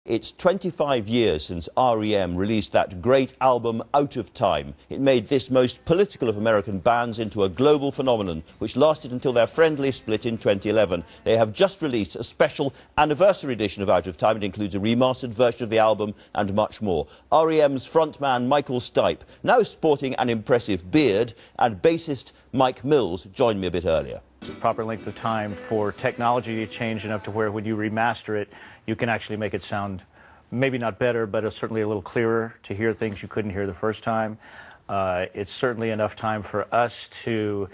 It's 25 years since R.E.M. released that great album Out of Time. It made this most political of American bands into a global phenomenon, which lasted until their friendly split in 2011. They have just released a special anniversary edition of Out of Time. It includes a remastered version of the album and much more. R.E.M.'s frontman Michael Stipe, now sporting an impressive beard, and bassist Mike Mills joined me a bit earlier. Proper length of time for technology to change enough to where when you remaster it, you can actually make it sound maybe not better, but certainly a little clearer, to hear things you couldn't hear the first time. It's certainly enough time for us to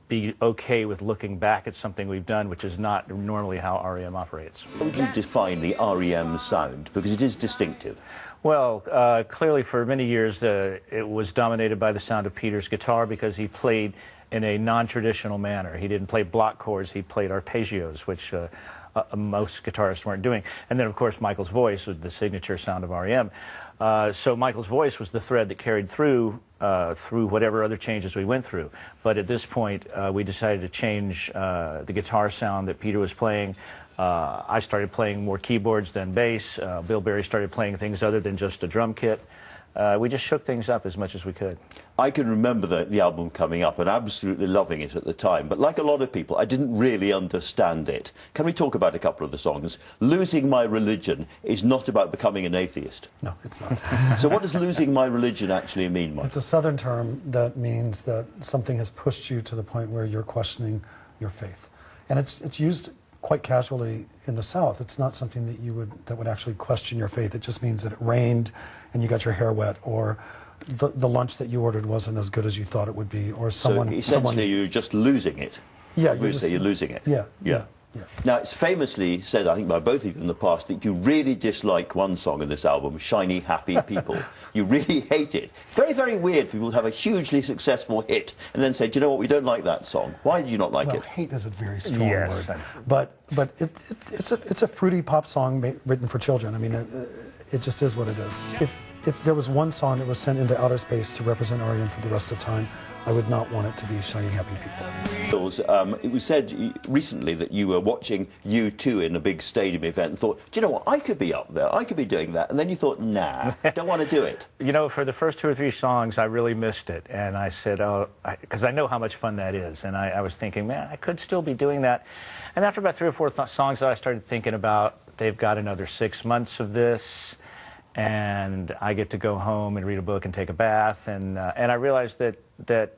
be okay with looking back at something we've done, which is not normally how R.E.M. operates. How would you define the R.E.M. sound? Because it is distinctive. Well, clearly for many years it was dominated by the sound of Peter's guitar, because he played in a non-traditional manner. He didn't play block chords, he played arpeggios, which most guitarists weren't doing. And then, of course, Michael's voice was the signature sound of R.E.M. So Michael's voice was the thread that carried through whatever other changes we went through. But at this point, we decided to change the guitar sound that Peter was playing. I started playing more keyboards than bass. Bill Berry started playing things other than just a drum kit. We just shook things up as much as we could. I can remember the album coming up and absolutely loving it at the time, but like a lot of people, I didn't really understand it. Can we talk about a couple of the songs? Losing My Religion is not about becoming an atheist. No, it's not. So what does losing my religion actually mean, Mike? It's a Southern term that means that something has pushed you to the point where you're questioning your faith. And it's used quite casually in the South. It's not something that would actually question your faith. It just means that it rained and you got your hair wet, or the lunch that you ordered wasn't as good as you thought it would be, or someone... So essentially you're just losing it. Yeah. You're losing it. Yeah. Now, it's famously said, I think by both of you in the past, that you really dislike one song in this album, Shiny Happy People. You really hate it. Very, very weird for people to have a hugely successful hit and then say, do you know what, we don't like that song. Why do you not like it? Hate is a very strong word. But it's a fruity pop song written for children. I mean, it just is what it is. If there was one song that was sent into outer space to represent R.E.M. for the rest of time, I would not want it to be Shiny Happy People. It was said recently that you were watching U2 in a big stadium event and thought, do you know what, I could be up there, I could be doing that. And then you thought, nah, don't want to do it. You know, for the first 2 or 3 songs, I really missed it. And I said, oh, because I know how much fun that is. And I was thinking, man, I could still be doing that. And after about 3 or 4 songs, I started thinking about, they've got another 6 months of this, and I get to go home and read a book and take a bath. And I realized that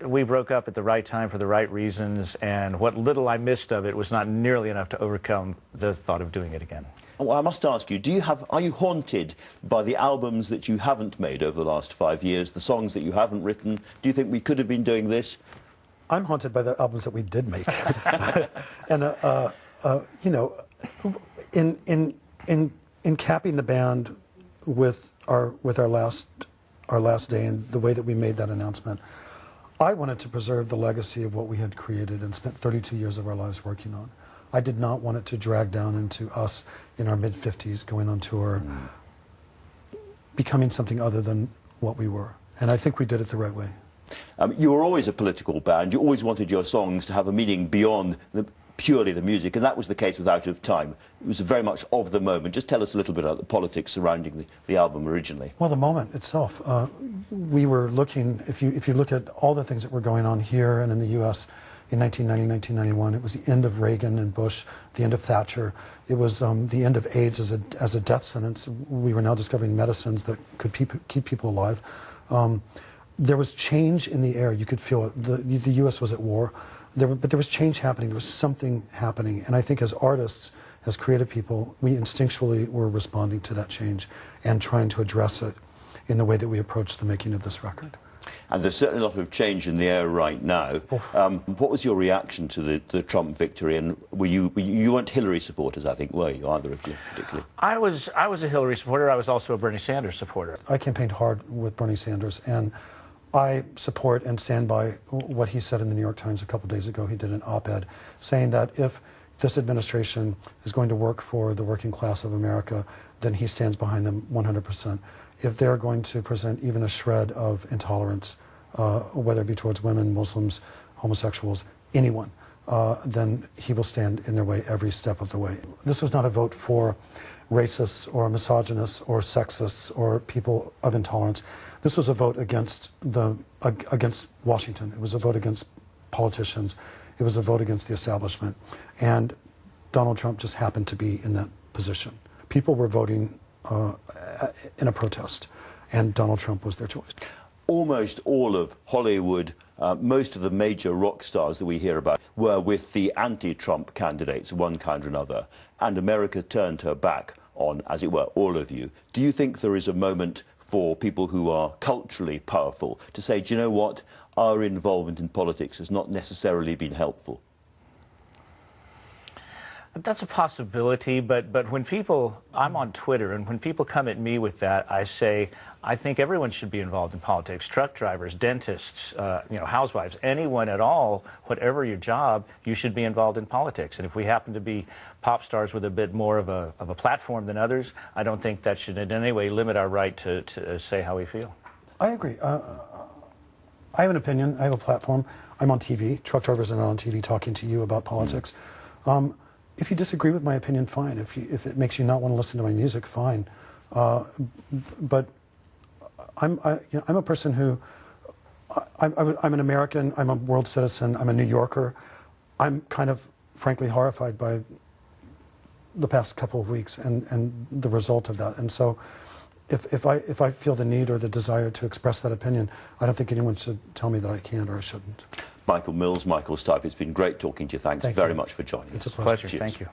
we broke up at the right time for the right reasons, and what little I missed of it was not nearly enough to overcome the thought of doing it again. Well, I must ask you, are you haunted by the albums that you haven't made over the last 5 years, the songs that you haven't written? Do you think we could have been doing this? I'm haunted by the albums that we did make. And, you know, in capping the band with our last day and the way that we made that announcement, I wanted to preserve the legacy of what we had created and spent 32 years of our lives working on. I did not want it to drag down into us in our mid-50s going on tour, becoming something other than what we were. And I think we did it the right way. You were always a political band. You always wanted your songs to have a meaning beyond purely the music, and that was the case with Out of Time. It was very much of the moment. Just tell us a little bit about the politics surrounding the album originally. Well, the moment itself. We were looking, if you look at all the things that were going on here and in the U.S. in 1990, 1991, it was the end of Reagan and Bush, the end of Thatcher. It was the end of AIDS as a death sentence. We were now discovering medicines that could keep people alive. There was change in the air. You could feel it. The U.S. was at war. But there was change happening. There was something happening. And I think as artists, as creative people, we instinctually were responding to that change and trying to address it in the way that we approached the making of this record. And there's certainly a lot of change in the air right now. What was your reaction to the Trump victory? And you weren't Hillary supporters, I think, were you, either of you, particularly? I was a Hillary supporter. I was also a Bernie Sanders supporter. I campaigned hard with Bernie Sanders, and I support and stand by what he said in the New York Times a couple days ago. He did an op-ed saying that if this administration is going to work for the working class of America, then he stands behind them 100%. If they're going to present even a shred of intolerance, whether it be towards women, Muslims, homosexuals, anyone, then he will stand in their way every step of the way. This was not a vote for racists or misogynists or sexists or people of intolerance. This was a vote against Washington. It was a vote against politicians. It was a vote against the establishment. And Donald Trump just happened to be in that position. People were voting in a protest, and Donald Trump was their choice. Almost all of Hollywood, most of the major rock stars that we hear about were with the anti-Trump candidates, one kind or another, and America turned her back on, as it were, all of you. Do you think there is a moment for people who are culturally powerful to say, do you know what, our involvement in politics has not necessarily been helpful? That's a possibility, but when people, I'm on Twitter, and when people come at me with that, I say, I think everyone should be involved in politics. Truck drivers, dentists, housewives, anyone at all, whatever your job, you should be involved in politics. And if we happen to be pop stars with a bit more of a platform than others, I don't think that should in any way limit our right to say how we feel. I agree. I have an opinion. I have a platform. I'm on TV. Truck drivers are not on TV talking to you about politics. If you disagree with my opinion, fine. If it makes you not want to listen to my music, fine. But I'm a person who, I'm an American, I'm a world citizen, I'm a New Yorker. I'm kind of, frankly, horrified by the past couple of weeks and the result of that. And so if I feel the need or the desire to express that opinion, I don't think anyone should tell me that I can't or I shouldn't. Michael Mills, Michael Stipe, it's been great talking to you. Thanks very much for joining us. It's a pleasure. Thank you.